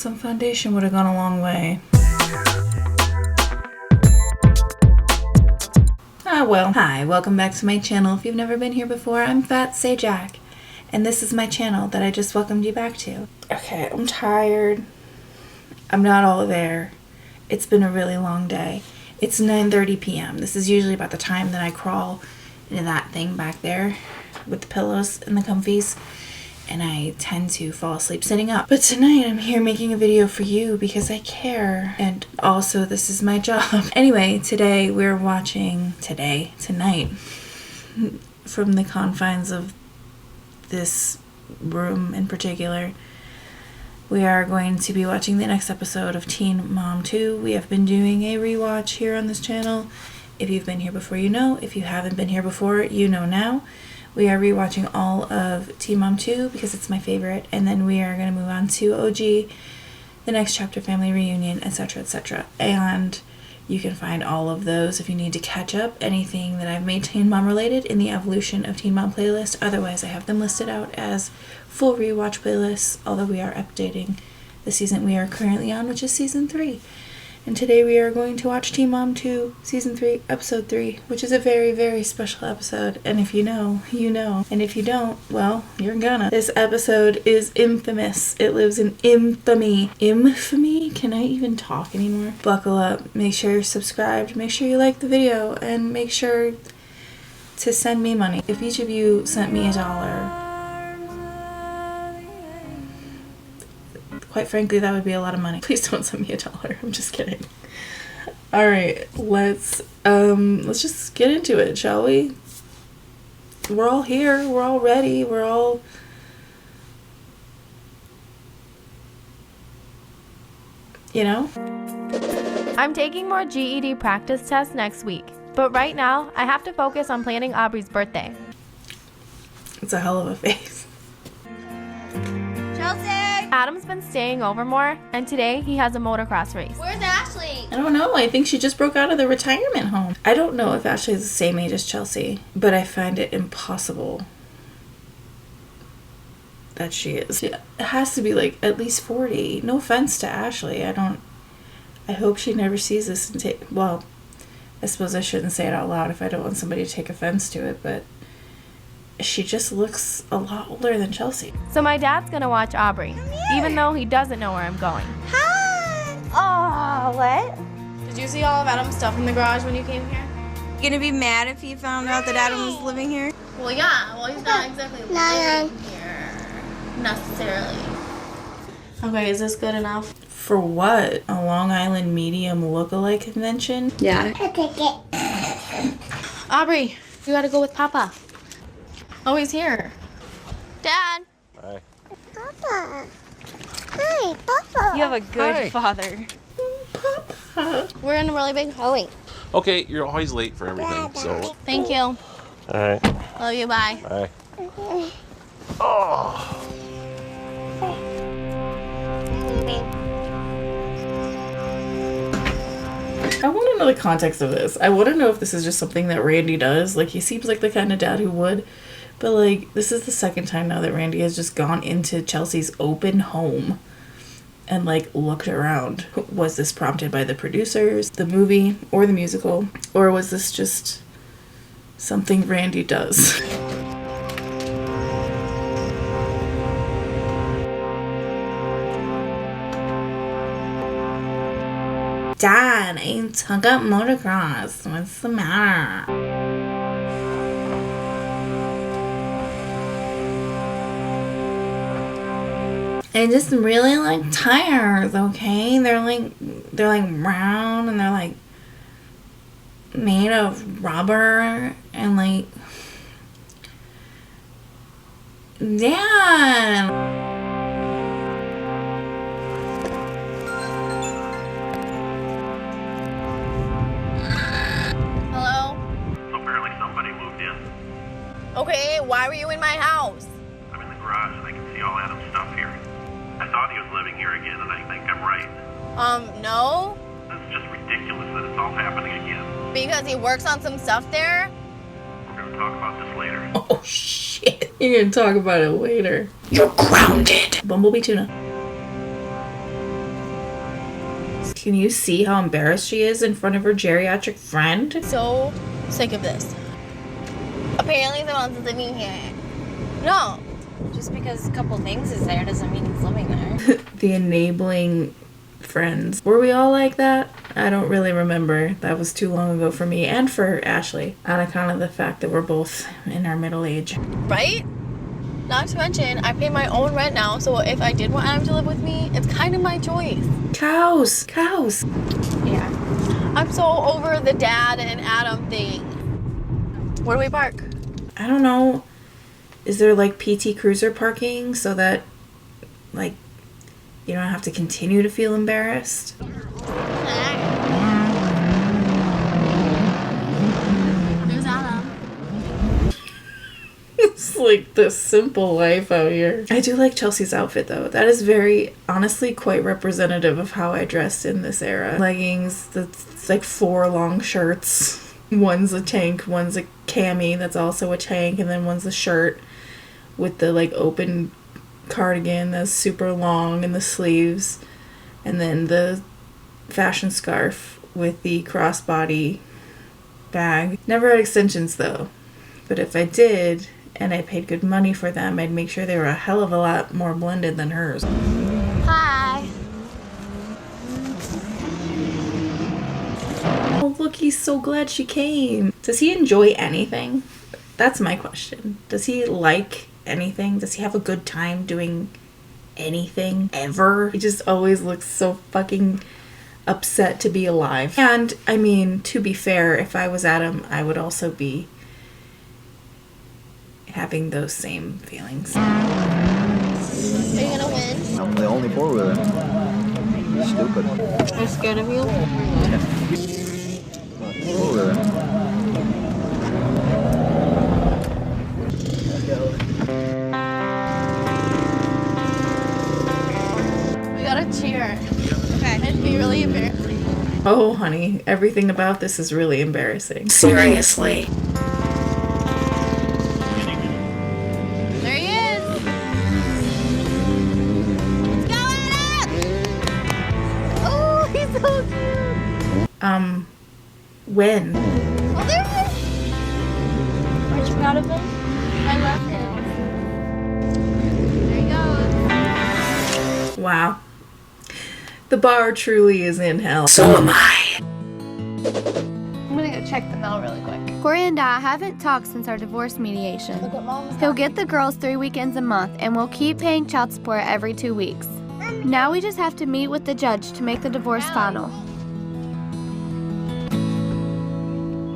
Some foundation would have gone a long way. Ah well. Hi, welcome back to my channel. If you've never been here before, I'm Fat Sajak, and this is my channel that I just welcomed you back to. Okay, I'm tired. I'm not all there. It's been a really long day. It's 9:30 p.m. This is usually about the time that I crawl into that thing back there with the pillows and the comfies, and I tend to fall asleep sitting up. But tonight I'm here making a video for you because I care, and also this is my job. Anyway, today we're watching, tonight, from the confines of this room in particular, we are going to be watching the next episode of Teen Mom 2. We have been doing a rewatch here on this channel. If you've been here before, you know. If you haven't been here before, you know now. We are rewatching all of Teen Mom 2 because it's my favorite, and then we are going to move on to OG, the next chapter, Family Reunion, etc., etc. And you can find all of those if you need to catch up anything that I've made Teen Mom related in the Evolution of Teen Mom playlist. Otherwise, I have them listed out as full rewatch playlists, although we are updating the season we are currently on, which is season 3. And today we are going to watch Teen Mom 2, Season 3, Episode 3, which is a very, very special episode. And if you know, you know. And if you don't, well, you're gonna. This episode is infamous. It lives in infamy. Infamy? Can I even talk anymore? Buckle up. Make sure you're subscribed. Make sure you like the video. And make sure to send me money. If each of you sent me $1, quite frankly, that would be a lot of money. Please don't send me $1. I'm just kidding. All right, let's just get into it, shall we? We're all here. We're all ready. We're all, you know. I'm taking more GED practice tests next week, but right now I have to focus on planning Aubrey's birthday. It's a hell of a face. Chelsea! Adam's been staying over more, and today he has a motocross race. Where's Ashley? I don't know. I think she just broke out of the retirement home. I don't know if Ashley is the same age as Chelsea, but I find it impossible that she is. It has to be like at least 40. No offense to Ashley. I hope she never sees this and well, I suppose I shouldn't say it out loud if I don't want somebody to take offense to it, but she just looks a lot older than Chelsea. So my dad's gonna watch Aubrey, even though he doesn't know where I'm going. Hi! Oh, what? Did you see all of Adam's stuff in the garage when you came here? You gonna be mad if he found out that Adam was living here? Well, yeah. Well, he's not exactly living here, necessarily. Okay, is this good enough? For what? A Long Island medium look-alike convention? Yeah. Aubrey, you gotta go with Papa. Oh, he's here. Dad. Hi. Papa. Hi, Papa. You have a good father. Papa. We're in a really big hurry. Okay, you're always late for everything, so. Thank you. All right. Love you. Bye. Bye. Oh. I want to know the context of this. I want to know if this is just something that Randy does. Like, he seems like the kind of dad who would. But, like, this is the second time now that Randy has just gone into Chelsea's open home and, like, looked around. Was this prompted by the producers, the movie, or the musical? Or was this just something Randy does? Dad, I took up motocross. What's the matter? I just really like tires, okay? They're like round and they're like made of rubber and like, Dad. Hello? Apparently somebody moved in. Okay, why were you in my house? I'm in the garage and I can see all Adam's stuff here. I thought he was living here again and I think I'm right. No? This is just ridiculous that it's all happening again. Because he works on some stuff there? We're going to talk about this later. Oh, shit. You're gonna talk about it later. You're grounded. Bumblebee tuna. Can you see how embarrassed she is in front of her geriatric friend? So sick of this. Apparently the one's living here. No. Just because a couple things is there doesn't mean he's living there. The enabling friends. Were we all like that? I don't really remember. That was too long ago for me and for Ashley, on account of the fact that we're both in our middle age. Right? Not to mention, I pay my own rent now, so if I did want Adam to live with me, it's kind of my choice. Cows! Cows! Yeah. I'm so over the dad and Adam thing. Where do we park? I don't know. Is there like PT Cruiser parking so that like you don't have to continue to feel embarrassed? There's Adam. It's like the simple life out here. I do like Chelsea's outfit though. That is very, honestly, quite representative of how I dressed in this era. Leggings, that's like 4 long shirts. One's a tank, one's a cami that's also a tank, and then one's a shirt with the like open cardigan that's super long in the sleeves, and then the fashion scarf with the crossbody bag. Never had extensions though, but if I did and I paid good money for them, I'd make sure they were a hell of a lot more blended than hers. Hi. Oh look, he's so glad she came. Does he enjoy anything? That's my question. Does he like anything? Does he have a good time doing anything ever? He just always looks so fucking upset to be alive. And I mean, to be fair, if I was Adam, I would also be having those same feelings. Are you gonna win? I'm the only 4-wheeler. Stupid. Are you scared of you? Four-wheeler. We gotta cheer. Okay. It'd be really embarrassing. Oh, honey, everything about this is really embarrassing. Seriously. There he is. Let's go, Adam! Oh, he's so cute. When? Oh, there he is. Aren't you proud of him? I love him. There he goes. Wow. The bar truly is in hell. So am I. I'm gonna go check the mail really quick. Corey and I haven't talked since our divorce mediation. Look what Mom's He'll get the girls 3 weekends a month, and we'll keep paying child support every 2 weeks. Now we just have to meet with the judge to make the divorce final.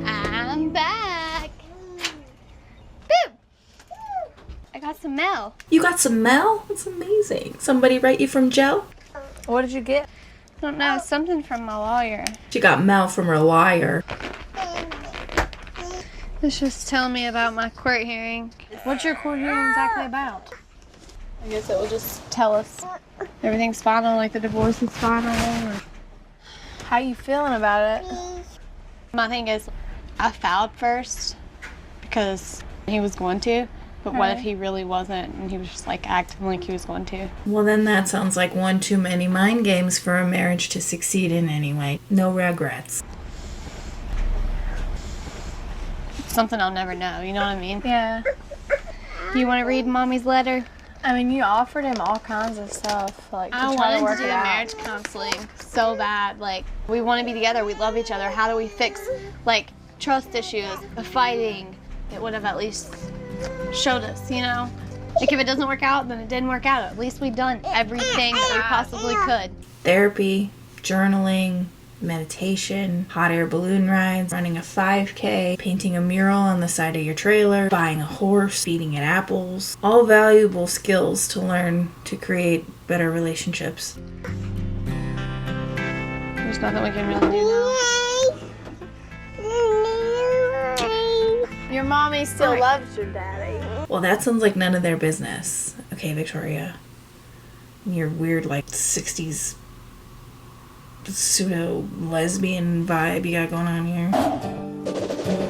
I'm back. Boop! I got some mail. You got some mail? That's amazing. Somebody write you from jail? What did you get? I don't know, something from my lawyer. She got mail from her lawyer. It's just telling me about my court hearing. What's your court hearing exactly about? I guess it will just tell us everything's final, like the divorce is final. Or... How you feeling about it? My thing is, I filed first because he was going to, but what if he really wasn't and he was just like acting like he was going to? Well, then that sounds like one too many mind games for a marriage to succeed in anyway. No regrets. Something I'll never know, you know what I mean? Yeah. You want to read Mommy's letter? I mean, you offered him all kinds of stuff, like to I try wanted to work to do it out. marriage counseling so bad. Like, we want to be together, we love each other. How do we fix, like, trust issues, the fighting? It would have at least showed us, you know? Like, if it doesn't work out, then it didn't work out. At least we've done everything that we possibly could. Therapy, journaling, meditation, hot air balloon rides, running a 5K, painting a mural on the side of your trailer, buying a horse, eating at apples. All valuable skills to learn to create better relationships. There's nothing we can really do now. Your mommy still loves your daddy. Well, that sounds like none of their business. Okay, Victoria. Your weird, like, 60s pseudo-lesbian vibe you got going on here.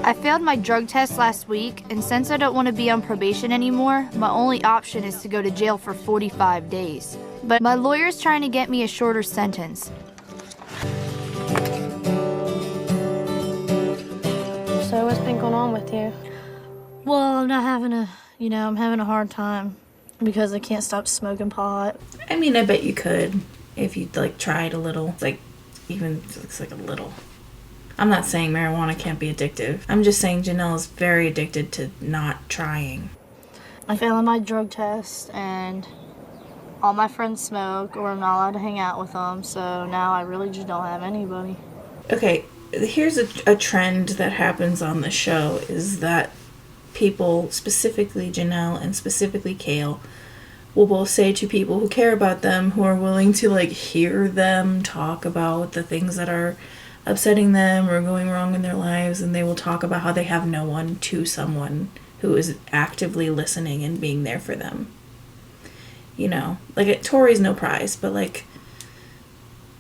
I failed my drug test last week, and since I don't want to be on probation anymore, my only option is to go to jail for 45 days. But my lawyer's trying to get me a shorter sentence. everything going on with you? Well, I'm not having I'm having a hard time because I can't stop smoking pot. I mean, I bet you could if you like tried a little. Like, even it's like a little. I'm not saying marijuana can't be addictive. I'm just saying Jenelle is very addicted to not trying. I failed my drug test and all my friends smoke or I'm not allowed to hang out with them, so now I really just don't have anybody. Okay, here's a trend that happens on the show is that people, specifically Jenelle and specifically Kale, will both say to people who care about them, who are willing to like hear them talk about the things that are upsetting them or going wrong in their lives, and they will talk about how they have no one to someone who is actively listening and being there for them. You know, like Tori's no prize, but like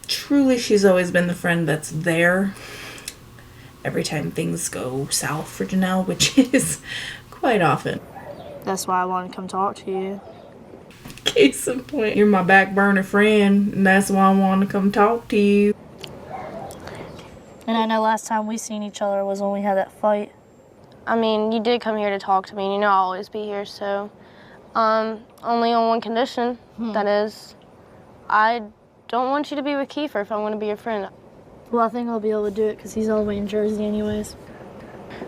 truly she's always been the friend that's there every time things go south for Jenelle, which is quite often. That's why I want to come talk to you. Case in point, you're my back burner friend, and that's why I want to come talk to you. And I know last time we seen each other was when we had that fight. I mean, you did come here to talk to me, and you know I'll always be here, so... only on one condition, that is, I don't want you to be with Kiefer if I want to be your friend. Well, I think I'll be able to do it because he's all the way in Jersey anyways.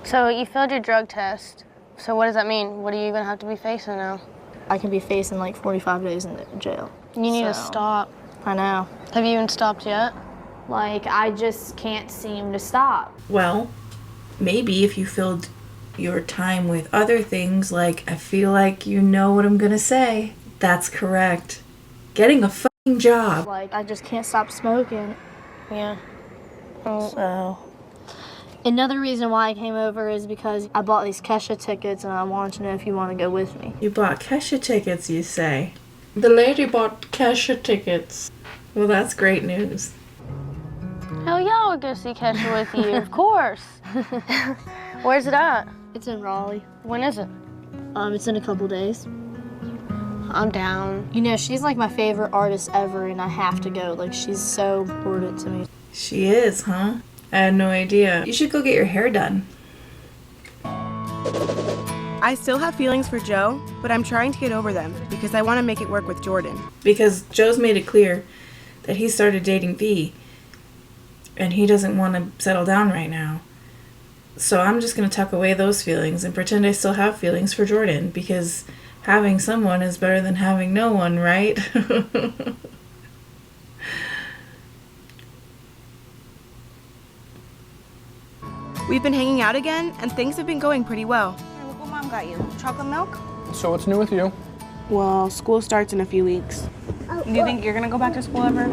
So you failed your drug test. So what does that mean? What are you going to have to be facing now? I can be facing like 45 days in jail. You need to stop. I know. Have you even stopped yet? Like, I just can't seem to stop. Well, maybe if you filled your time with other things, like, I feel like you know what I'm gonna say. That's correct. Getting a fucking job. Like, I just can't stop smoking. Yeah. So, another reason why I came over is because I bought these Kesha tickets and I wanted to know if you want to go with me. You bought Kesha tickets, you say? The lady bought Kesha tickets. Well, that's great news. Hell yeah, I would go see Kesha with you, of course. Where's it at? It's in Raleigh. When is it? It's in a couple days. I'm down. You know, she's like my favorite artist ever and I have to go. Like, she's so important to me. She is, huh? I had no idea. You should go get your hair done. I still have feelings for Joe, but I'm trying to get over them because I want to make it work with Jordan. Because Joe's made it clear that he started dating V, and he doesn't want to settle down right now. So I'm just going to tuck away those feelings and pretend I still have feelings for Jordan, because having someone is better than having no one, right? We've been hanging out again, and things have been going pretty well. Look what Mom got you. Chocolate milk? So what's new with you? Well, school starts in a few weeks. Do you think you're gonna go back to school ever?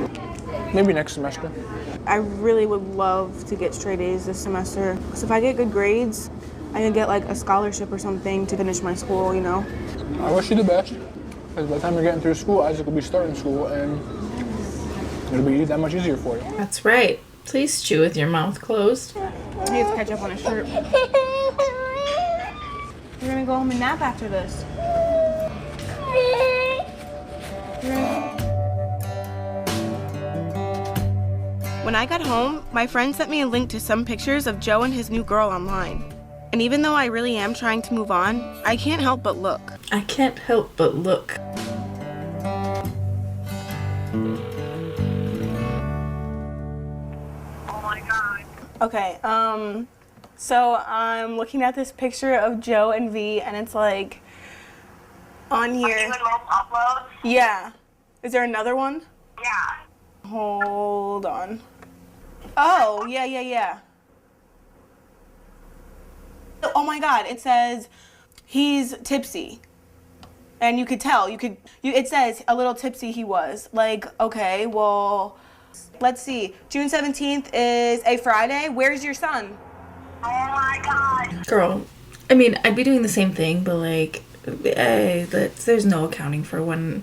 Maybe next semester. I really would love to get straight A's this semester. So if I get good grades, I can get like a scholarship or something to finish my school, you know? I wish you the best. Because by the time you're getting through school, Isaac will be starting school, and it'll be that much easier for you. That's right. Please chew with your mouth closed. He has ketchup on his shirt. We're gonna go home and nap after this. When I got home, my friend sent me a link to some pictures of Joe and his new girl online. And even though I really am trying to move on, I can't help but look. I can't help but look. Okay, so I'm looking at this picture of Joe and V, and it's like on here. Are you doing uploads? Yeah. Is there another one? Yeah. Hold on. Oh, yeah. Oh my God, it says he's tipsy. And you could tell, it says a little tipsy he was. Like, okay, well, let's see. June 17th is a Friday. Where's your son? Oh my God. Girl, I mean, I'd be doing the same thing, but like, there's no accounting for when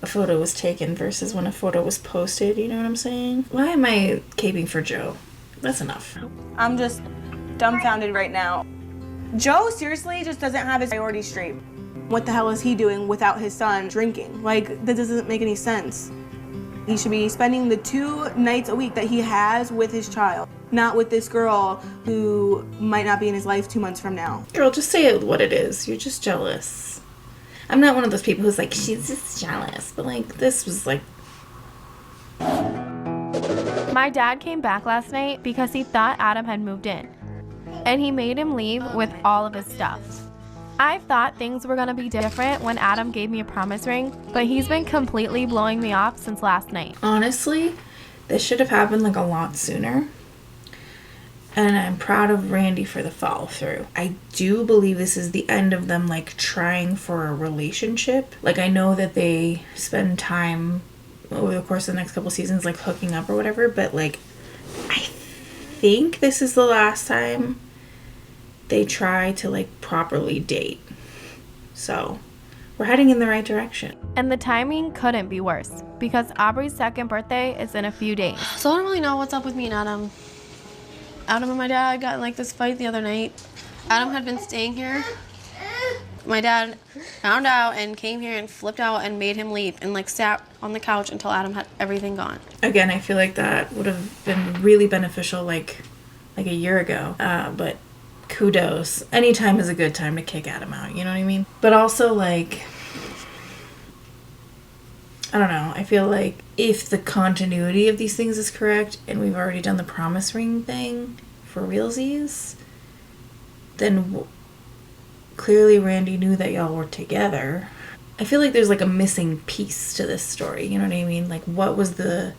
a photo was taken versus when a photo was posted, you know what I'm saying? Why am I caping for Joe? That's enough. I'm just dumbfounded right now. Joe seriously just doesn't have his priorities straight. What the hell is he doing without his son drinking? Like, that doesn't make any sense. He should be spending the 2 nights a week that he has with his child, not with this girl who might not be in his life 2 months from now. Girl, just say it what it is. You're just jealous. I'm not one of those people who's like, she's just jealous. But, like, this was, like... My dad came back last night because he thought Adam had moved in. And he made him leave with all of his stuff. I thought things were gonna be different when Adam gave me a promise ring, but he's been completely blowing me off since last night. Honestly, this should have happened like a lot sooner. And I'm proud of Randy for the follow through. I do believe this is the end of them like trying for a relationship. Like I know that they spend time over the course of the next couple seasons like hooking up or whatever, but like I think this is the last time they try to like properly date. So we're heading in the right direction. And the timing couldn't be worse because Aubrey's 2nd birthday is in a few days. So I don't really know what's up with me and Adam. Adam and my dad got in like this fight the other night. Adam had been staying here. My dad found out and came here and flipped out and made him leave and like sat on the couch until Adam had everything gone. Again, I feel like that would have been really beneficial like a year ago. But kudos. Anytime is a good time to kick Adam out, you know what I mean? But also, like, I don't know. I feel like if the continuity of these things is correct and we've already done the promise ring thing for realsies, then clearly Randy knew that y'all were together. I feel like there's like a missing piece to this story, you know what I mean? Like what was the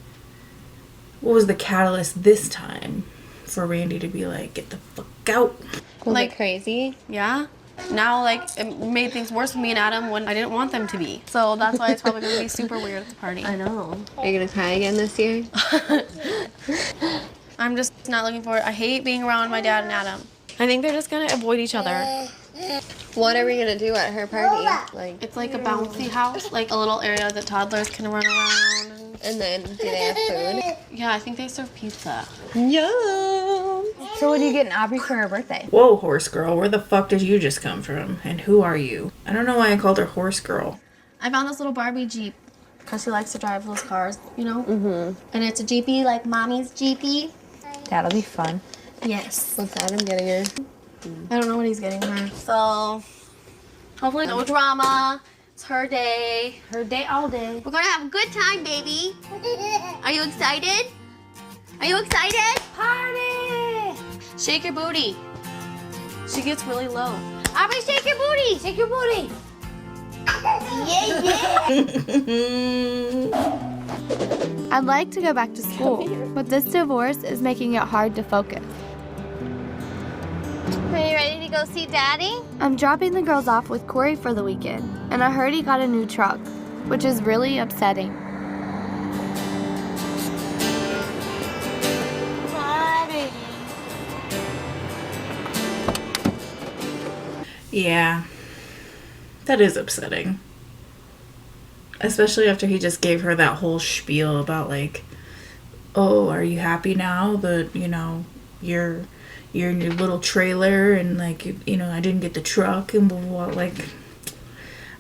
catalyst this time for Randy to be like, get the fuck out? Like crazy? Yeah. Now, like, it made things worse with me and Adam when I didn't want them to be. So that's why it's probably going to be super weird at the party. I know. Are you going to cry again this year? I'm just not looking forward. I hate being around my dad and Adam. I think they're just going to avoid each other. What are we going to do at her party? Like, it's like a bouncy house, like a little area that toddlers can run around. And then, do they have food? Yeah, I think they serve pizza. Yum! So what are you getting Aubrey for her birthday? Whoa, horse girl, where the fuck did you just come from? And who are you? I don't know why I called her horse girl. I found this little Barbie Jeep because she likes to drive those cars, you know? Mm-hmm. And it's a Jeepy, like mommy's Jeepy. That'll be fun. Yes. What's Adam getting her? I don't know what he's getting her. So, hopefully no drama. It's her day. Her day all day. We're gonna have a good time, baby. Are you excited? Are you excited? Party! Shake your booty. She gets really low. Aubrey, shake your booty. Shake your booty. Yeah. I'd like to go back to school, but this divorce is making it hard to focus. Are you ready to go see Daddy? I'm dropping the girls off with Corey for the weekend, and I heard he got a new truck, which is really upsetting. Yeah, that is upsetting. Especially after he just gave her that whole spiel about like, oh, are you happy now that, you know, you're in your little trailer and like, you know, I didn't get the truck and blah, blah, blah. Like,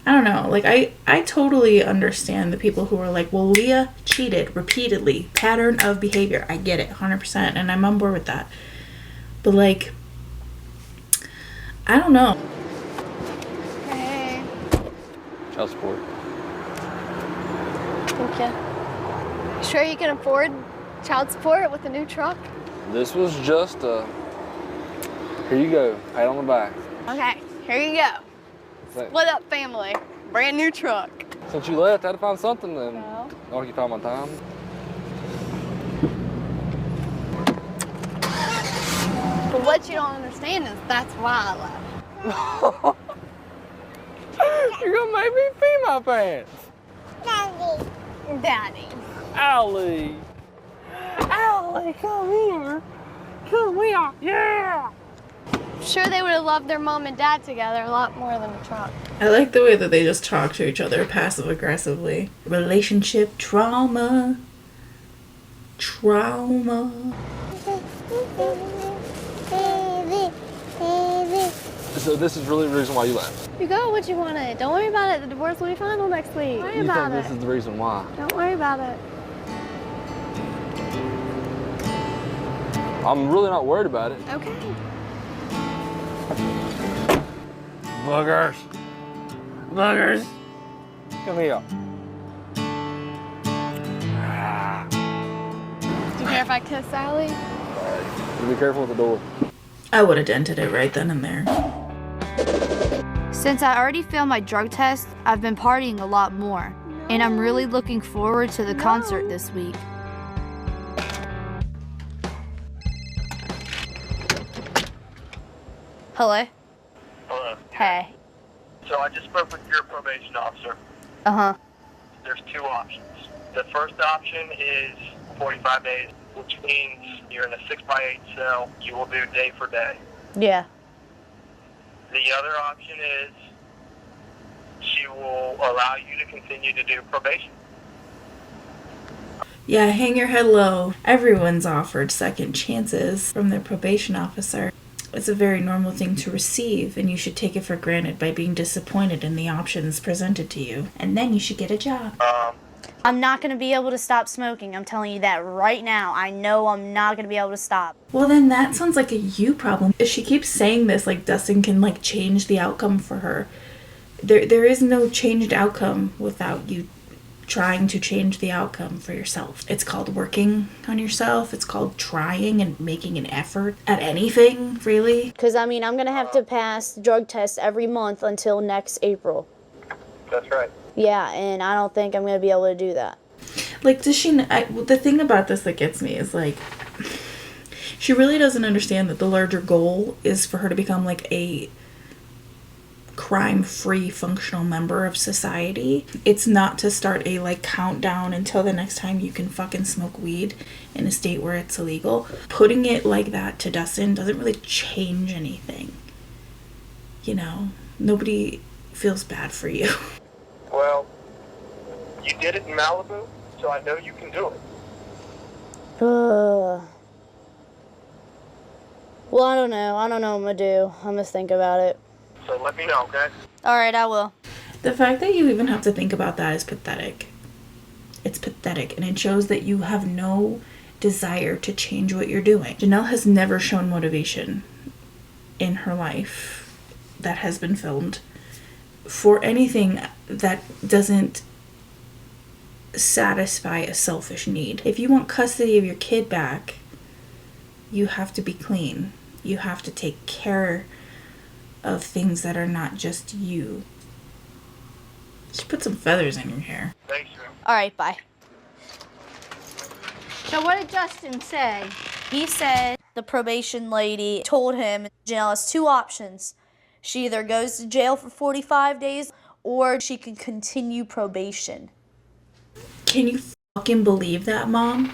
I don't know. Like, I totally understand the people who are like, well, Leah cheated repeatedly. Pattern of behavior. I get it 100%. And I'm on board with that. But like, I don't know. Hey. Child support. Thank you. Sure you can afford child support with a new truck? This was just a... Here you go. Pat on the back. Okay, here you go. Split up family. Brand new truck. Since you left, I had to find something to occupy my time. But what you don't understand is that's why I left. You're gonna make me pee my pants. Daddy. Allie. Allie, come here. Come here. Yeah. Sure they would have loved their mom and dad together a lot more than a truck. I like the way that they just talk to each other passive aggressively. Relationship trauma. Trauma. So this is really the reason why you left. You got what you wanted. Don't worry about it. The divorce will be final next week. Don't worry You about think it. this is the reason why? Don't worry about it. I'm really not worried about it. Okay. Boogers. Boogers. Come here. Do you care if I kiss Sally? Be careful with the door. I would have dented it right then and there. Since I already failed my drug test, I've been partying a lot more. And I'm really looking forward to the concert this week. Hello? Hello. Hey. So I just spoke with your probation officer. Uh-huh. There's two options. The first option is 45 days, which means you're in a 6x8 cell. You will do day for day. Yeah. The other option is she will allow you to continue to do probation. Yeah, hang your head low. Everyone's offered second chances from their probation officer. It's a very normal thing to receive, and you should take it for granted by being disappointed in the options presented to you. And then you should get a job. I'm not going to be able to stop smoking. I'm telling you that right now. I know I'm not going to be able to stop. Well, then that sounds like a you problem. If she keeps saying this, like Dustin can like change the outcome for her. There is no changed outcome without you trying to change the outcome for yourself. It's called working on yourself. It's called trying and making an effort at anything, really. Because, I mean, I'm going to have to pass drug tests every month until next April. That's right. Yeah, and I don't think I'm going to be able to do that. Like, does she... the thing about this that gets me is, like, she really doesn't understand that the larger goal is for her to become, like, a crime-free functional member of society. It's not to start a like countdown until the next time you can fucking smoke weed in a state where it's illegal. Putting it like that to Dustin doesn't really change anything. You know, nobody feels bad for you. Well, you did it in Malibu, so I know you can do it. Well, I don't know. I don't know what I'm going to do. I'm going to think about it. So let me know, okay? All right, I will. The fact that you even have to think about that is pathetic. It's pathetic, and it shows that you have no desire to change what you're doing. Jenelle has never shown motivation in her life that has been filmed for anything that doesn't satisfy a selfish need. If you want custody of your kid back, you have to be clean. You have to take care of things that are not just you. Just put some feathers in your hair. Thanks, All right, bye. So what did Justin say? He said the probation lady told him Jenelle has two options. She either goes to jail for 45 days or she can continue probation. Can you fucking believe that, Mom?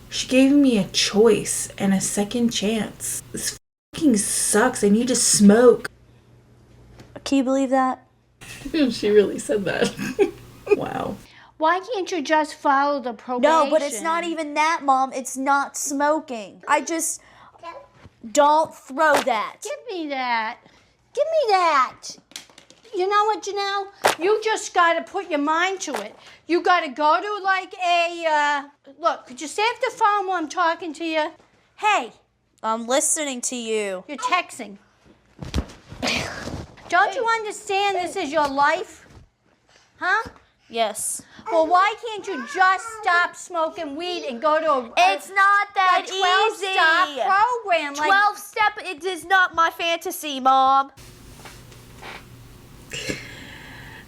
She gave me a choice and a second chance. This fucking sucks. I need to smoke. Can you believe that? She really said that. Wow. Why can't you just follow the probation? No, but it's not even that, Mom. It's not smoking. I just... Don't throw that. Give me that. Give me that. You know what, Jenelle? You just got to put your mind to it. You got to go to like a... Look, could you save the phone while I'm talking to you? Hey. I'm listening to you. You're texting. Don't you understand this is your life? Huh? Yes. Well, why can't you just stop smoking weed and go to a... It's not that a 12-step easy. program. 12-step, it is not my fantasy, Mom.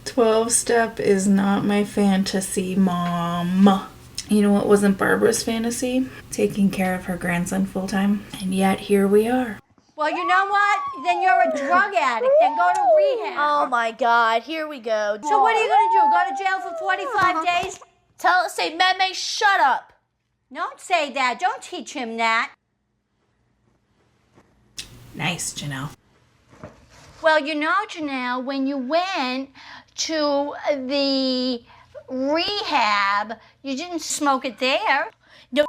12-step is not my fantasy, Mom. You know what wasn't Barbara's fantasy? Taking care of her grandson full-time. And yet, here we are. Well, you know what? Then you're a drug addict. Then go to rehab. Oh, my God. Here we go. So what are you going to do? Go to jail for 45 days? Say, Meme, shut up. Don't say that. Don't teach him that. Nice, Jenelle. Well, you know, Jenelle, when you went to the rehab, you didn't smoke it there. No,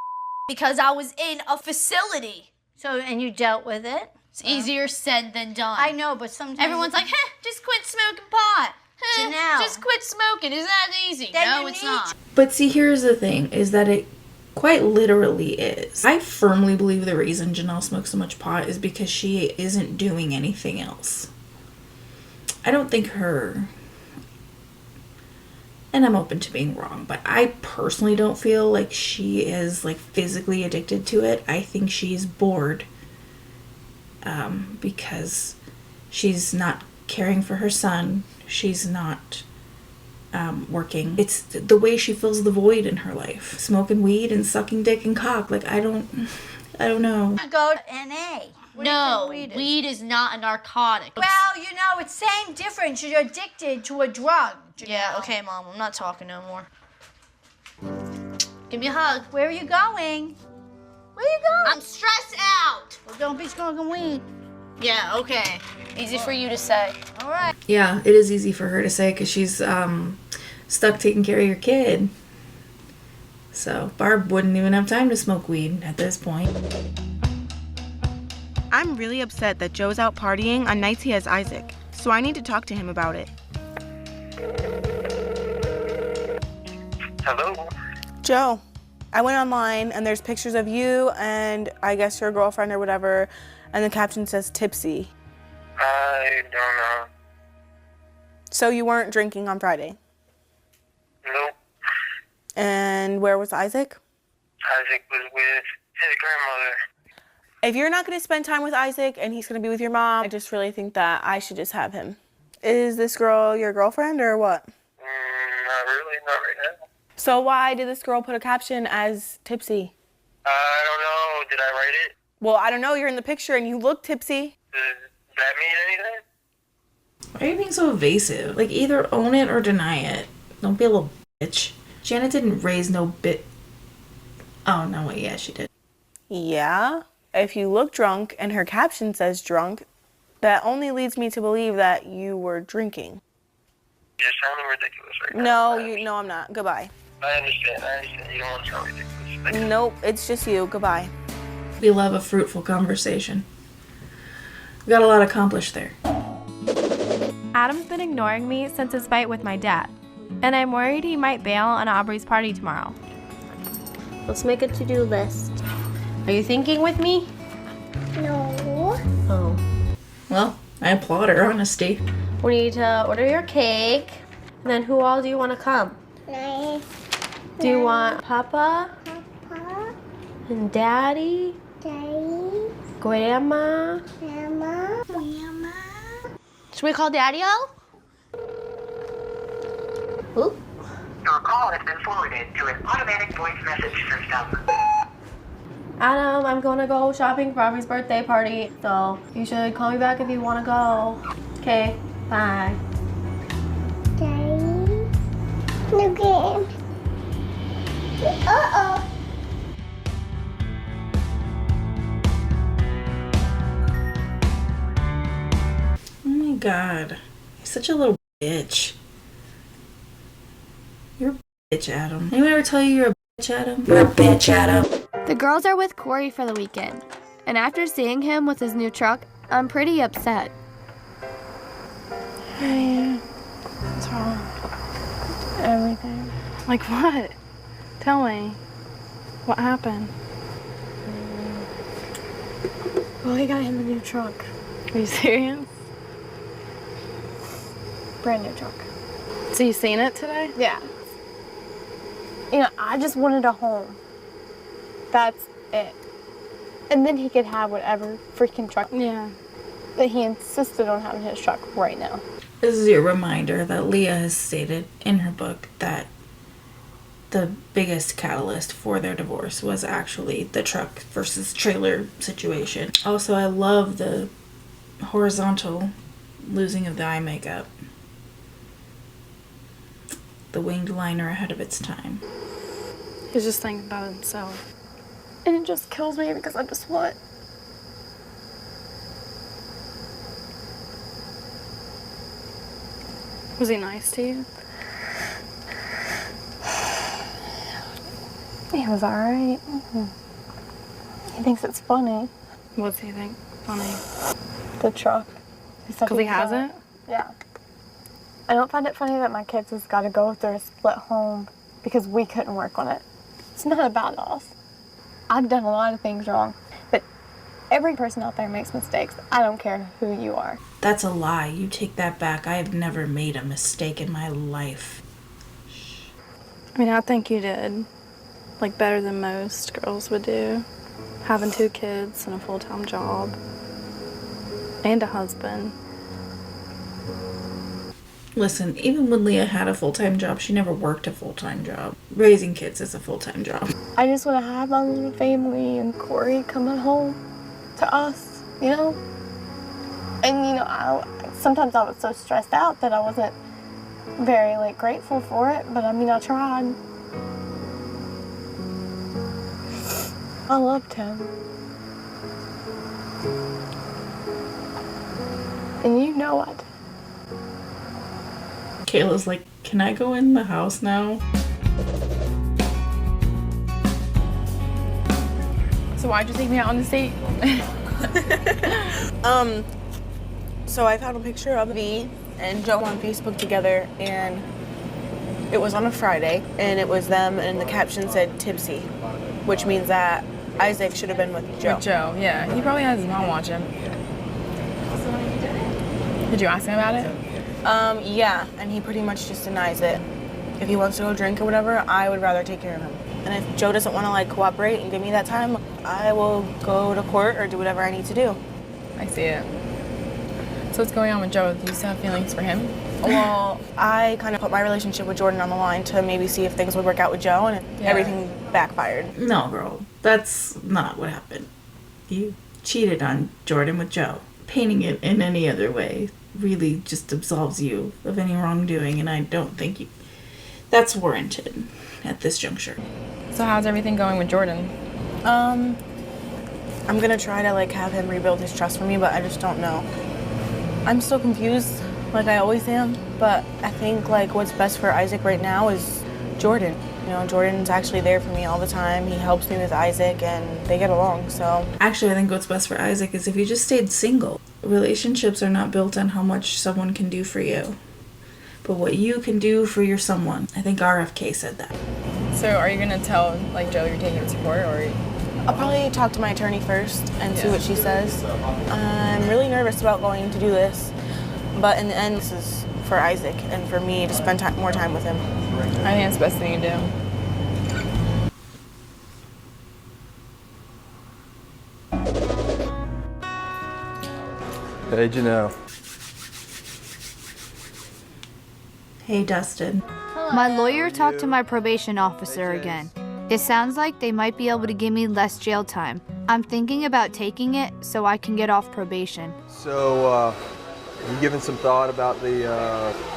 because I was in a facility. So, and you dealt with it? It's easier said than done. I know, but sometimes... Everyone's like, just quit smoking pot. Jenelle. Just quit smoking. Is that easy? No, it's not. But see, here's the thing, is that quite literally is. I firmly believe the reason Jenelle smokes so much pot is because she isn't doing anything else. I don't think her, and I'm open to being wrong, but I personally don't feel like she is like physically addicted to it. I think she's bored because she's not caring for her son. She's not working. It's the way she fills the void in her life. Smoking weed and sucking dick and cock. Like, I don't know. Go to NA. No, weed is not a narcotic. Well, you know, it's same difference. You're addicted to a drug. Yeah, okay, Mom. I'm not talking no more. Give me a hug. Where are you going? Where are you going? I'm stressed out. Well, don't be smoking weed. Yeah, okay. Easy for you to say. All right. Yeah, it is easy for her to say because she's stuck taking care of your kid. So Barb wouldn't even have time to smoke weed at this point. I'm really upset that Joe's out partying on nights he has Isaac, so I need to talk to him about it. Hello? Joe, I went online and there's pictures of you and I guess your girlfriend or whatever, and the caption says tipsy. I don't know. So you weren't drinking on Friday? Nope. And where was Isaac? Isaac was with his grandmother. If you're not going to spend time with Isaac and he's going to be with your mom, I just really think that I should just have him. Is this girl your girlfriend or what? Not really, not right now. So why did this girl put a caption as tipsy? I don't know. Did I write it? Well, I don't know. You're in the picture and you look tipsy. Does that mean anything? Why are you being so evasive? Like, either own it or deny it. Don't be a little bitch. Janet didn't raise no bit. Oh, no, wait, yeah, she did. Yeah. If you look drunk and her caption says drunk, that only leads me to believe that you were drinking. You're sounding ridiculous right now. No, I'm not. Goodbye. I understand. You don't want to sound ridiculous. Nope, it's just you. Goodbye. We love a fruitful conversation. We got a lot accomplished there. Adam's been ignoring me since his fight with my dad, and I'm worried he might bail on Aubrey's party tomorrow. Let's make a to-do list. Are you thinking with me? No. Oh. Well, I applaud her honesty. We need to order your cake. And then who all do you want to come? Nice. Do you want Papa? Papa. And Daddy? Daddy. Grandma? Grandma. Grandma. Should we call Daddy out? Ooh. Your call has been forwarded to an automatic voice message system. Adam, I'm gonna go shopping for Aubrey's birthday party, so you should call me back if you wanna go. Okay, bye. Daddy. New game. Uh-oh. Oh my god. He's such a little bitch. You're a bitch, Adam. Anyone ever tell you you're a bitch, Adam? You're a bitch, Adam. The girls are with Corey for the weekend, and after seeing him with his new truck, I'm pretty upset. Hey, what's wrong? Everything. Like what? Tell me. What happened? Well, he got him a new truck. Are you serious? Brand new truck. So you seen it today? Yeah. You know, I just wanted a home. That's it. And then he could have whatever freaking truck. Yeah. But he insisted on having his truck right now. This is your reminder that Leah has stated in her book that the biggest catalyst for their divorce was actually the truck versus trailer situation. Also, I love the horizontal losing of the eye makeup. The winged liner ahead of its time. He's just thinking about himself. And it just kills me because I just want. Was he nice to you? He was alright. He thinks it's funny. What's he think? Funny. The truck. Because he has it? Yeah. I don't find it funny that my kids has got to go through a split home because we couldn't work on it. It's not about us. I've done a lot of things wrong, but every person out there makes mistakes. I don't care who you are. That's a lie. You take that back. I have never made a mistake in my life. I mean, I think you did, like, better than most girls would do. Having 2 kids and a full-time job. And a husband. Listen, even when Leah had a full-time job, she never worked a full-time job. Raising kids is a full-time job. I just want to have my little family and Corey coming home to us, you know? And, you know, sometimes I was so stressed out that I wasn't very, like, grateful for it, but I mean, I tried. I loved him. And you know it. Kayla's like, can I go in the house now? So why'd you take me out on this date? So I found a picture of V and Joe on Facebook together, and it was on a Friday, and it was them, and the caption said tipsy, which means that Isaac should have been with Joe. With Joe, yeah. He probably has his mom watch him. Did you ask him about it? Yeah, and he pretty much just denies it. If he wants to go drink or whatever, I would rather take care of him. And if Joe doesn't want to, like, cooperate and give me that time, I will go to court or do whatever I need to do. I see it. So what's going on with Joe? Do you still have feelings for him? Well, I kind of put my relationship with Jordan on the line to maybe see if things would work out with Joe, and everything backfired. No, girl. That's not what happened. You cheated on Jordan with Joe. Painting it in any other way really just absolves you of any wrongdoing, and I don't think that's warranted at this juncture. So how's everything going with Jordan? I'm gonna try to, like, have him rebuild his trust for me, but I just don't know. I'm still confused, like I always am, but I think, like, what's best for Isaac right now is Jordan. You know, Jordan's actually there for me all the time. He helps me with Isaac, and they get along, so. Actually, I think what's best for Isaac is if he just stayed single. Relationships are not built on how much someone can do for you, but what you can do for your someone. I think RFK said that. So are you gonna tell, like, Joe you're taking support, or? I'll probably talk to my attorney first and see what she says. I'm really nervous about going to do this, but in the end, this is for Isaac and for me to spend more time with him. I think it's the best thing you do. Hey, Jenelle. Hey, Dustin. My lawyer talked to my probation officer again. It sounds like they might be able to give me less jail time. I'm thinking about taking it so I can get off probation. So, you given some thought about the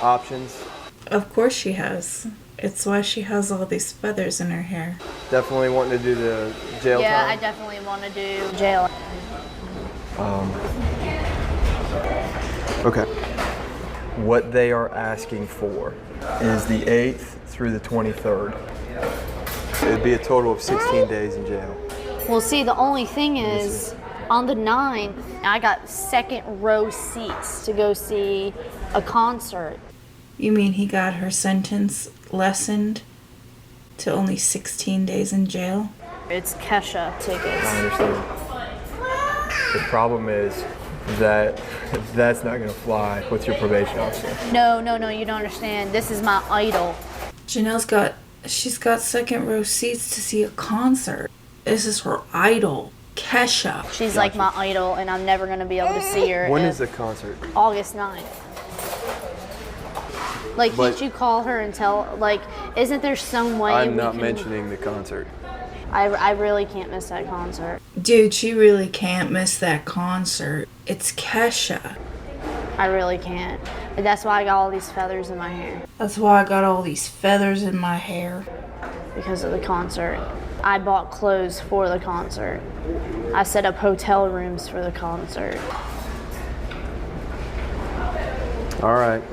options? Of course she has. It's why she has all these feathers in her hair. Definitely wanting to do the jail time? Yeah, I definitely want to do jail. Okay. What they are asking for is the 8th through the 23rd. It would be a total of 16 days in jail. Well, see, the only thing is, on the 9th, I got second row seats to go see a concert. You mean he got her sentence lessened to only 16 days in jail? It's Kesha tickets. I understand. The problem is that that's not going to fly with your probation officer. No, you don't understand. This is my idol. She's got second row seats to see a concert. This is her idol, Kesha. She's like my idol, and I'm never going to be able to see her. When is the concert? August 9th. Like, can't you call her and tell, like, isn't there some way I'm not mentioning the concert. I really can't miss that concert. Dude, she really can't miss that concert. It's Kesha. I really can't. And that's why I got all these feathers in my hair. That's why I got all these feathers in my hair. Because of the concert. I bought clothes for the concert. I set up hotel rooms for the concert. All right.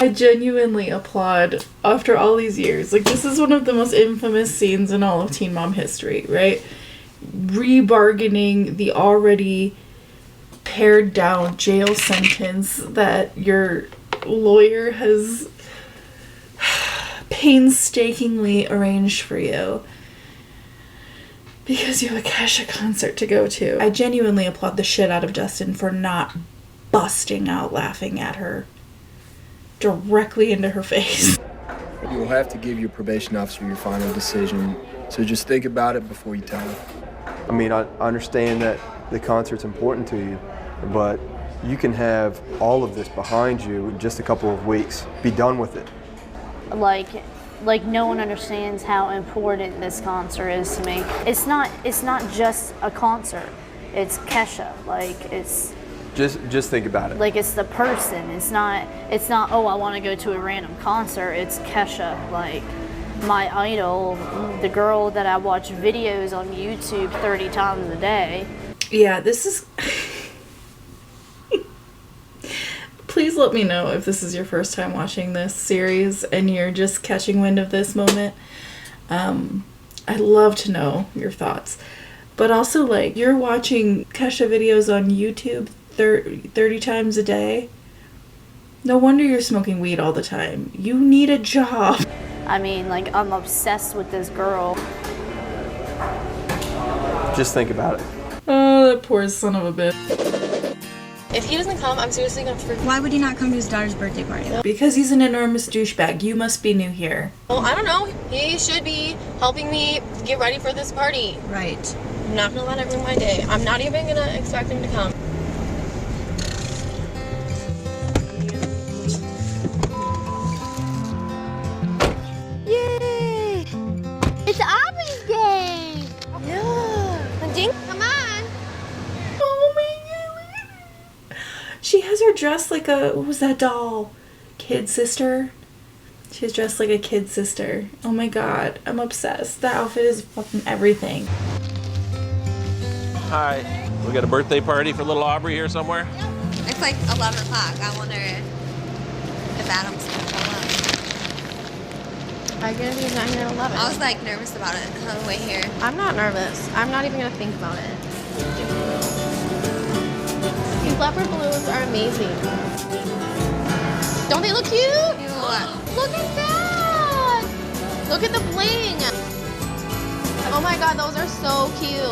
I genuinely applaud after all these years. Like, this is one of the most infamous scenes in all of Teen Mom history, right? Rebargaining the already pared down jail sentence that your lawyer has painstakingly arranged for you because you have a Kesha concert to go to. I genuinely applaud the shit out of Dustin for not busting out laughing at her directly into her face. You'll have to give your probation officer your final decision, so just think about it before you tell him. I mean, I understand that the concert's important to you, but you can have all of this behind you in just a couple of weeks. Be done with it. Like no one understands how important this concert is to me. It's not just a concert. It's Kesha. Like it's Just think about it. like it's the person. It's not oh, I want to go to a random concert. It's Kesha, like my idol, the girl that I watch videos on YouTube 30 times a day. Yeah, this is... Please let me know if this is your first time watching this series and you're just catching wind of this moment. I'd love to know your thoughts. But also, like, you're watching Kesha videos on YouTube 30 times a day. No wonder you're smoking weed all the time. You need a job. I mean, like, I'm obsessed with this girl. Just think about it. Oh, that poor son of a bitch. If he doesn't come, I'm seriously gonna freak. Why would he not come to his daughter's birthday party? Because he's an enormous douchebag. You must be new here. Well, I don't know. He should be helping me get ready for this party. Right. I'm not gonna let it ruin my day. I'm not even gonna expect him to come. Yay! It's Aubrey's day! Yeah. Dink, come on. Oh my god. She has her dressed like a, what was that doll? Kid sister? She's dressed like a kid sister. Oh my god. I'm obsessed. That outfit is fucking everything. Hi. We got a birthday party for little Aubrey here somewhere? It's like 11 o'clock. I wonder if Adam's gonna show up. I guess he's not here at 11. I was like nervous about it on the way here. I'm not nervous. I'm not even gonna think about it. These leopard balloons are amazing. Don't they look cute? Look at that! Look at the bling! Oh my god, those are so cute.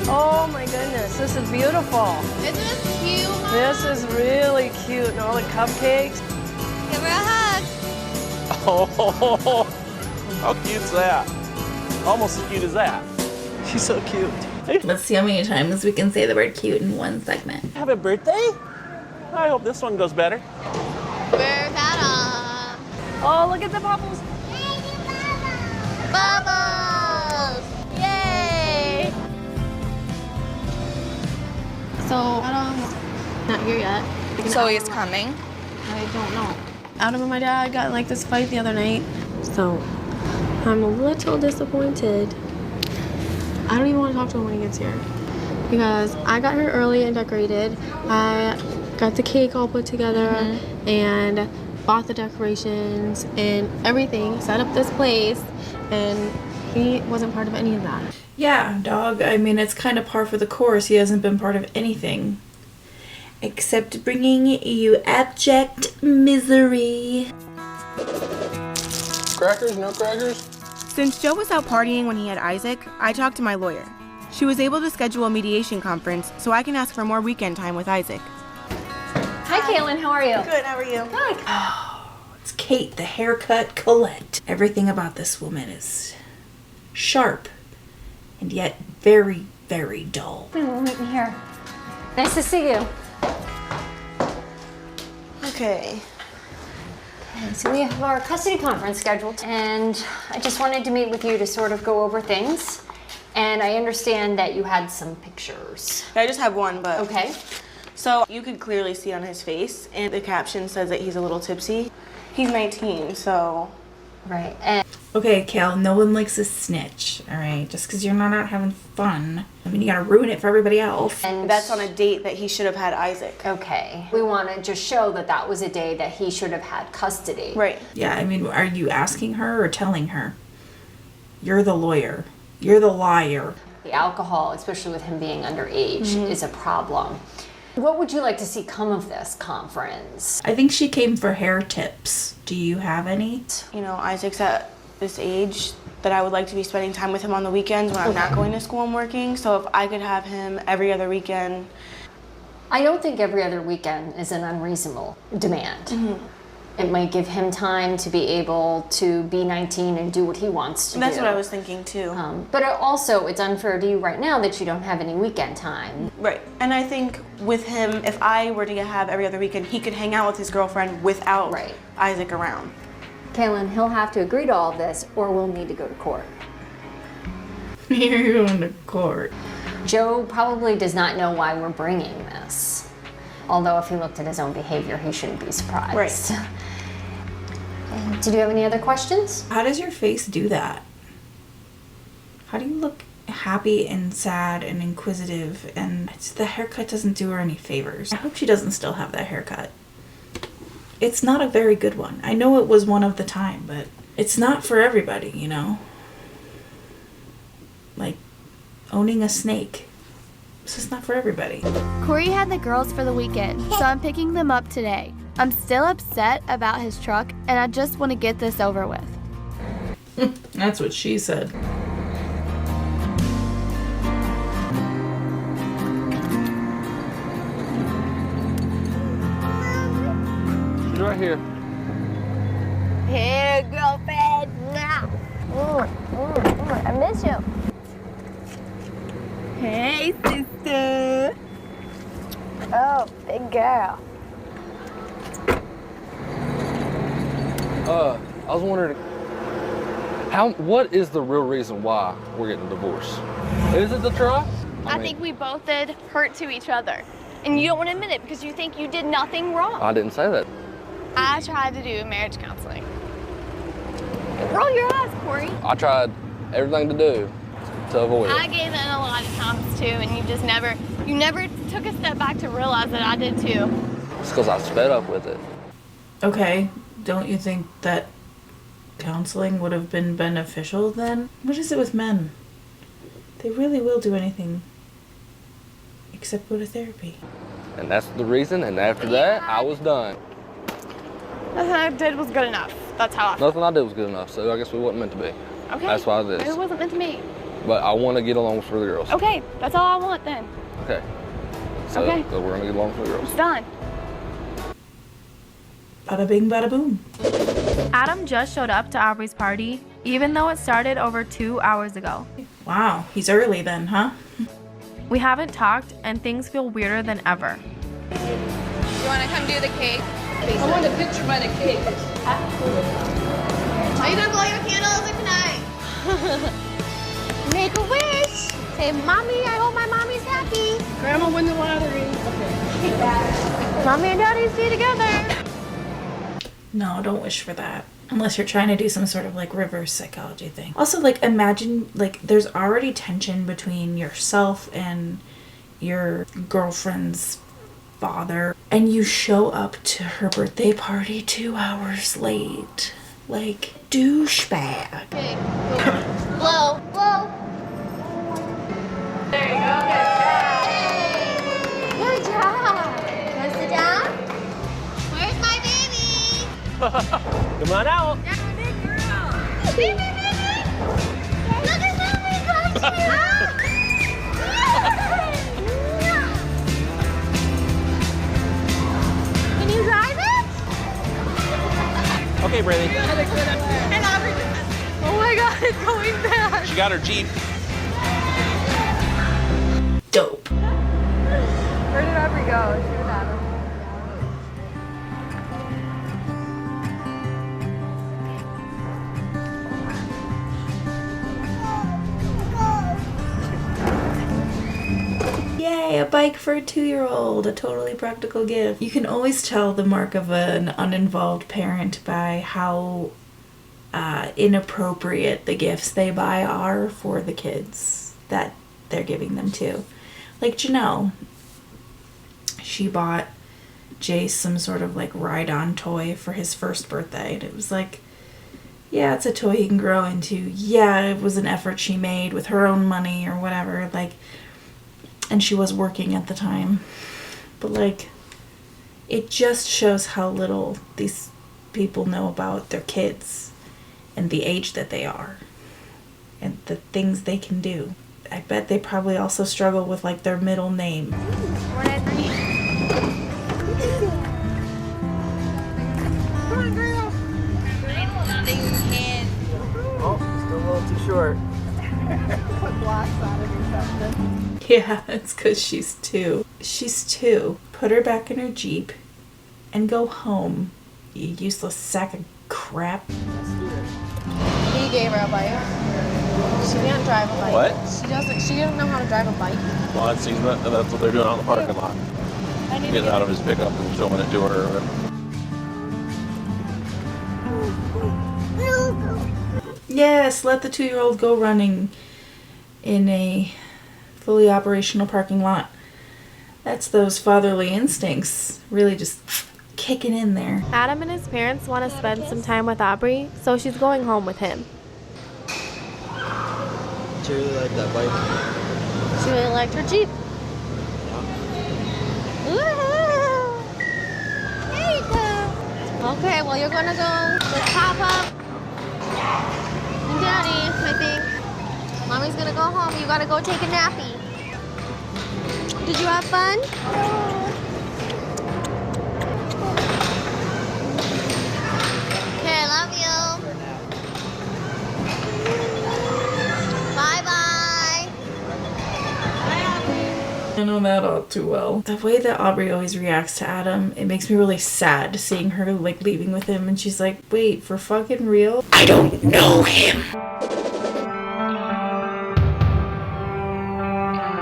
Oh my goodness, this is beautiful. Isn't this cute, Mom? This is really cute, and all the cupcakes. Give her a hug. Oh, how cute's that? Almost as cute as that. She's so cute. Let's see how many times we can say the word cute in one segment. Have a birthday? I hope this one goes better. Where's Adam? Oh, look at the bubbles. Bubbles! Yay! So, Adam's not here yet. So he's coming? I don't know. Adam and my dad got in like this fight the other night. So, I'm a little disappointed. I don't even want to talk to him when he gets here. Because I got here early and decorated. I got the cake all put together and bought the decorations and everything, set up this place, and he wasn't part of any of that. Yeah, dog. I mean, it's kind of par for the course. He hasn't been part of anything. Except bringing you abject misery. Crackers? No crackers? Since Joe was out partying when he had Isaac, I talked to my lawyer. She was able to schedule a mediation conference so I can ask for more weekend time with Isaac. Hi, Kaylin. How are you? Good, how are you? Good. Oh, it's Kate, the haircut Colette. Everything about this woman is sharp and yet very, very dull. We'll meet me here. Nice to see you. Okay. So we have our custody conference scheduled, and I just wanted to meet with you to sort of go over things. And I understand that you had some pictures. I just have one, but... Okay. So you could clearly see on his face, and the caption says that he's a little tipsy. He's 19, so... Right. And okay, Cal, no one likes a snitch, alright? Just because you're not out having fun. I mean, you gotta ruin it for everybody else. And that's on a date that he should have had Isaac. okay. We want to just show that that was a day that he should have had custody. Right. Yeah, I mean, are you asking her or telling her? You're the lawyer. You're the liar. The alcohol, especially with him being underage, is a problem. What would you like to see come of this conference? I think she came for hair tips. Do you have any? You know, Isaac's at this age that I would like to be spending time with him on the weekends when I'm not going to school and working. So if I could have him every other weekend. I don't think every other weekend is an unreasonable demand. It might give him time to be able to be 19 and do what he wants to do. That's what I was thinking too. But also, it's unfair to you right now that you don't have any weekend time. Right, and I think with him, if I were to have every other weekend, he could hang out with his girlfriend without Isaac around. Kaylin, he'll have to agree to all of this or we'll need to go to court. You're going to court. Joe probably does not know why we're bringing this. Although if he looked at his own behavior, he shouldn't be surprised. Right. Did you have any other questions? How does your face do that? How do you look happy and sad and inquisitive, and the haircut doesn't do her any favors? I hope she doesn't still have that haircut. It's not a very good one. I know it was one of the time, but it's not for everybody, you know? Like owning a snake. This is not for everybody. Corey had the girls for the weekend, so I'm picking them up today. I'm still upset about his truck, and I just want to get this over with. That's what she said. She's right here. Here, girlfriend. I miss you. Hey, sister. Oh, big girl. I was wondering, what is the real reason why we're getting divorced? Is it the truck? I think we both did hurt to each other. And you don't want to admit it because you think you did nothing wrong. I didn't say that. I tried to do marriage counseling. Roll your eyes, Corey. I tried everything to do to avoid it. I gave in a lot of times too, and you never took a step back to realize that I did too. It's because I sped up with it. Okay, don't you think that counseling would have been beneficial then? What is it with men? They really will do anything except go to therapy. And that's the reason, and after that, I was done. Nothing I did was good enough. That's how I feel. Nothing I did was good enough, so I guess we wasn't meant to be. Okay. That's why this. It wasn't meant to be. But I want to get along for the girls. Okay, that's all I want then. Okay. So, Okay. so we're going to get along for the girls. It's done. Bada bing, bada boom. Adam just showed up to Aubrey's party, even though it started over 2 hours ago. Wow, he's early then, huh? We haven't talked, and things feel weirder than ever. You want to come do the cake? I want a picture by the cake. Are you going to blow your candles or tonight? Make a wish. Say, Mommy, I hope my mommy's happy. Grandma won the lottery. Mommy and Daddy stay together. No, don't wish for that. Unless you're trying to do some sort of like reverse psychology thing. Also, like, imagine, like, there's already tension between yourself and your girlfriend's father, and you show up to her birthday party 2 hours late. Like, douchebag. Okay. Blow, blow. There you go. Hey. Good job. Want to sit down? Where's my baby? Come on out. Yeah, big girl. Baby, baby. Look at mommy got you. Can you drive it? Okay, Brady. And Aubrey just, oh my God, it's going back. She got her Jeep. Dope. Where did Aubrey go? She was Adam. Yay, a bike for a 2-year-old, a totally practical gift. You can always tell the mark of an uninvolved parent by how inappropriate the gifts they buy are for the kids that they're giving them to. Like Jenelle, she bought Jace some sort of like ride-on toy for his first birthday, and it was like, yeah, it's a toy he can grow into. Yeah, it was an effort she made with her own money or whatever, like, and she was working at the time. but like, it just shows how little these people know about their kids and the age that they are and the things they can do. I bet they probably also struggle with like their middle name. Oh, still a little too short. Yeah, it's because she's 2. She's 2. Put her back in her Jeep and go home, you useless sack of crap. He gave her a bike. She can't drive a bike. What? She doesn't know how to drive a bike. Well, that's what they're doing out in the parking lot. Getting out of his pickup and showing it to her. Yes, let the 2-year-old go running in a fully operational parking lot. That's those fatherly instincts really just kicking in there. Adam and his parents want to spend some time with Aubrey, so she's going home with him. She really liked that bike. She really liked her Jeep. There you go. Okay, well, you're going to go with Papa and Daddy, I think. Mommy's going to go home. You got to go take a nappy. Did you have fun? Okay, I love you. Bye-bye. I know that all too well. The way that Aubrey always reacts to Adam, it makes me really sad seeing her like leaving with him and she's like, wait, for fucking real? I don't know him.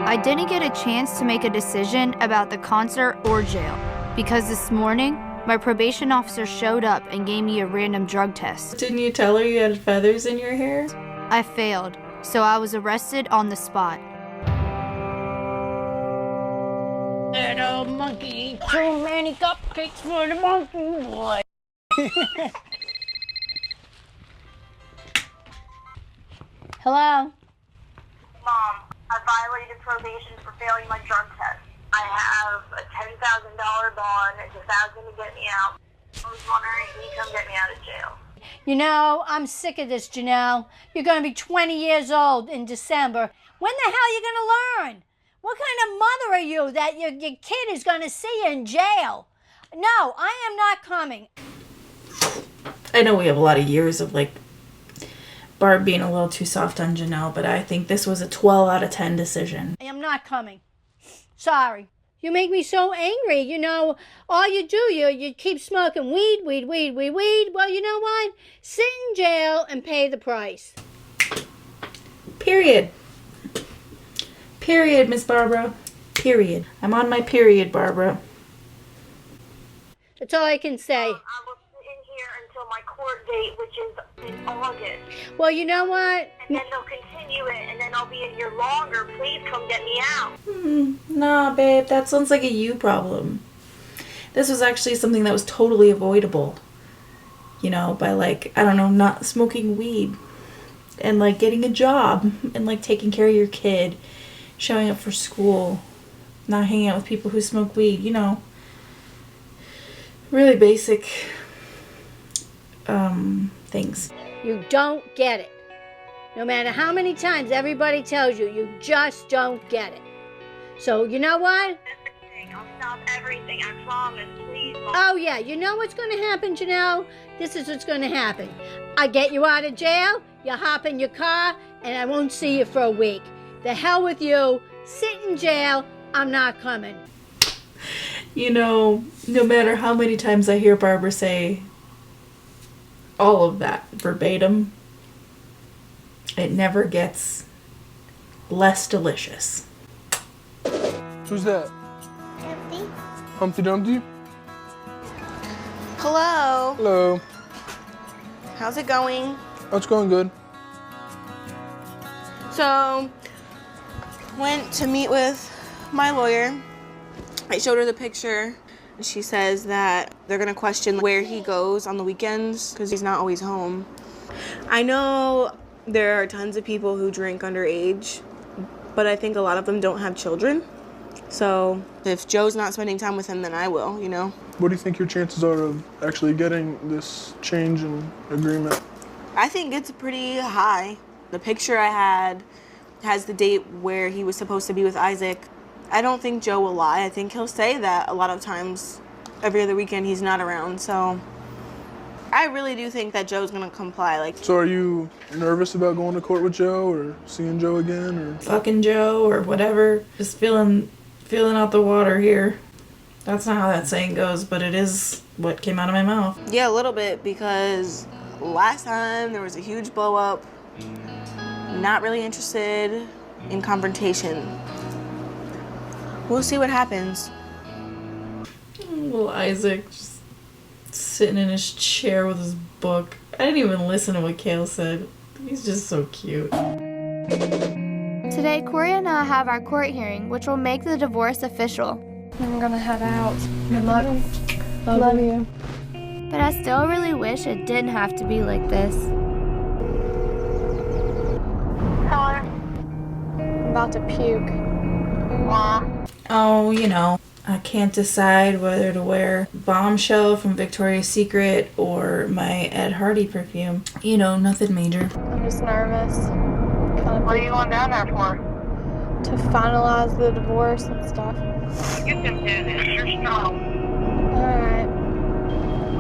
I didn't get a chance to make a decision about the concert or jail because this morning my probation officer showed up and gave me a random drug test. Didn't you tell her you had feathers in your hair? I failed, so I was arrested on the spot. Little monkey, too many cupcakes for the monkey boy. Hello? Mom, I violated probation for failing my drug test. I have a $10,000 bond. It's $1,000 to get me out. I was wondering if you come get me out of jail. You know, I'm sick of this, Janelle. You're going to be 20 years old in December. When the hell are you going to learn? What kind of mother are you that your kid is going to see you in jail? No, I am not coming. I know we have a lot of years of like Barb being a little too soft on Janelle, but I think this was a 12 out of 10 decision. I am not coming. Sorry. You make me so angry. You know, all you do, you keep smoking weed. Well, you know what? Sit in jail and pay the price. Period. Period, Miss Barbara. Period. I'm on my period, Barbara. That's all I can say. I will sit in here until my court date, which is in August. Well, you know what? And then they'll continue it, and then I'll be in here longer. Please come get me out. Nah, babe, that sounds like a you problem. This was actually something that was totally avoidable. You know, by like, I don't know, not smoking weed. And like getting a job. And like taking care of your kid. Showing up for school. Not hanging out with people who smoke weed. You know. Really basic things. You don't get it. No matter how many times everybody tells you, you just don't get it. So, you know what? I'll stop everything. I promise. Please, Mom. Oh, yeah. You know what's going to happen, Janelle? This is what's going to happen. I get you out of jail, you hop in your car, and I won't see you for a week. The hell with you. Sit in jail. I'm not coming. You know, no matter how many times I hear Barbara say all of that verbatim, it never gets less delicious. Who's that? Humpty. Humpty Dumpty? Hello. Hello. How's it going? Oh, it's going good. So, went to meet with my lawyer. I showed her the picture. And she says that they're going to question where he goes on the weekends because he's not always home. I know there are tons of people who drink underage, but I think a lot of them don't have children. So if Joe's not spending time with him, then I will, you know? What do you think your chances are of actually getting this change in agreement? I think it's pretty high. The picture I had has the date where he was supposed to be with Isaac. I don't think Joe will lie. I think he'll say that a lot of times, every other weekend he's not around. So I really do think that Joe's gonna comply. So are you nervous about going to court with Joe or seeing Joe again or fucking Joe or whatever? Just feeling out the water here. That's not how that saying goes, but it is what came out of my mouth. Yeah, a little bit, because last time there was a huge blow up. Not really interested in confrontation. We'll see what happens. Little Isaac just sitting in his chair with his book. I didn't even listen to what Kale said. He's just so cute. Today, Corey and I have our court hearing, which will make the divorce official. I'm gonna head out. Good luck. Love you. But I still really wish it didn't have to be like this. Hello? I'm about to puke. Oh, you know, I can't decide whether to wear Bombshell from Victoria's Secret or my Ed Hardy perfume. You know, nothing major. I'm just nervous. What are you going down there for? To finalize the divorce and stuff. You can do this. You're strong. Alright.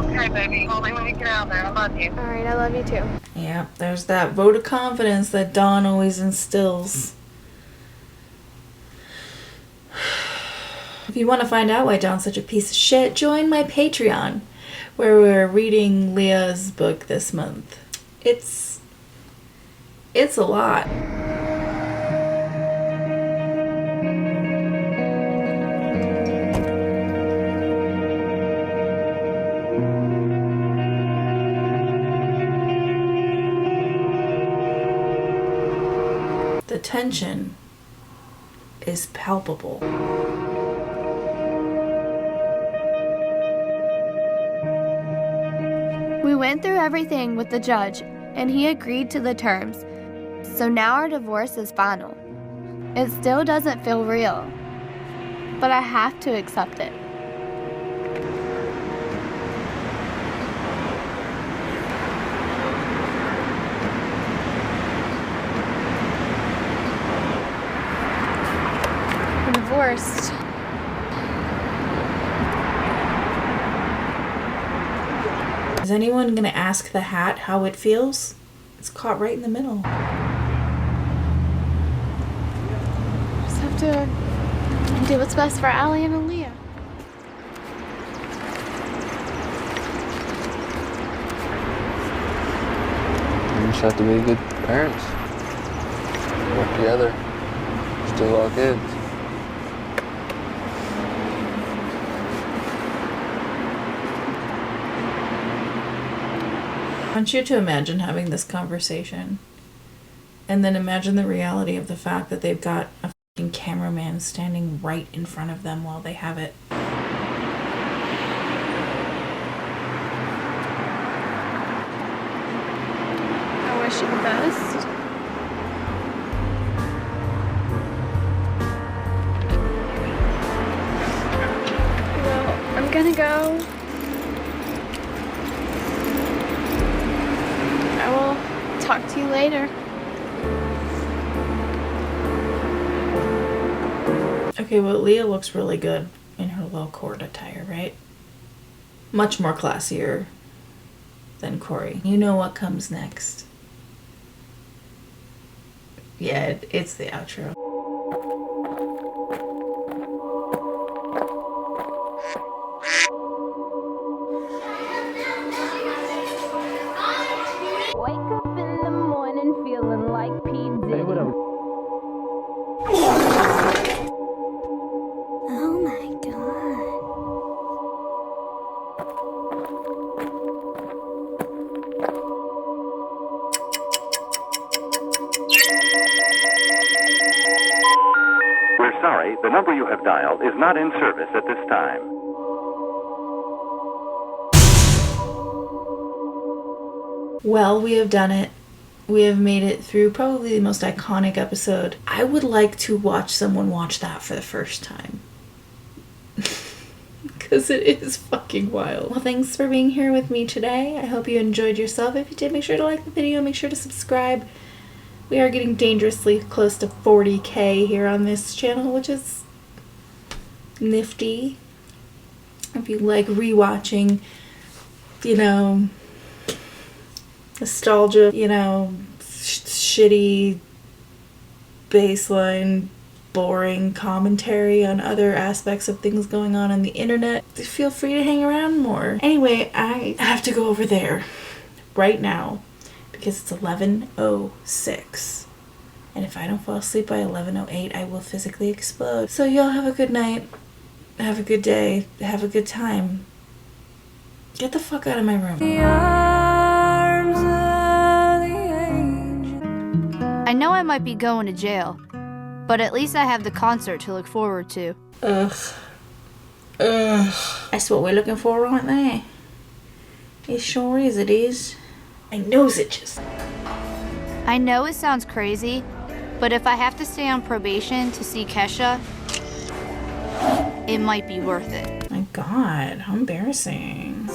Okay, baby. Call me when you get out there. I love you. Alright, I love you too. Yeah, there's that vote of confidence that Dawn always instills. If you want to find out why Dawn's such a piece of shit, join my Patreon, where we're reading Leah's book this month. It's a lot. The tension is palpable. We went through everything with the judge, and he agreed to the terms. So now our divorce is final. It still doesn't feel real, but I have to accept it. I'm divorced. Is anyone gonna ask the hat how it feels? It's caught right in the middle. Just have to do what's best for Allie and Aaliyah. You just have to be good parents. Work together. Still all kids. I want you to imagine having this conversation and then imagine the reality of the fact that they've got a fucking cameraman standing right in front of them while they have it. I wish you the best. Well, I'm gonna go. I will talk to you later. Okay, well, Leah looks really good in her low court attire, right? Much more classier than Corey. You know what comes next. Yeah, it's the outro. Wake up in the morning feeling like P. Diddy. Hey, whatever. Oh my god. We're sorry, the number you have dialed is not in service at this time. Well, we have done it. We have made it through probably the most iconic episode. I would like to watch someone watch that for the first time. Because it is fucking wild. Well, thanks for being here with me today. I hope you enjoyed yourself. If you did, make sure to like the video. Make sure to subscribe. We are getting dangerously close to 40K here on this channel, which is nifty. If you like rewatching, you know, nostalgia, you know, shitty baseline boring commentary on other aspects of things going on the internet, feel free to hang around more. Anyway, I have to go over there right now because it's 11:06, and if I don't fall asleep by 11:08, I will physically explode. So y'all have a good night, have a good day, have a good time. Get the fuck out of my room. I know I might be going to jail, but at least I have the concert to look forward to. Ugh. That's what we're looking for right there. It sure is, it is. My nose itches. I know it sounds crazy, but if I have to stay on probation to see Kesha, it might be worth it. My God, how embarrassing.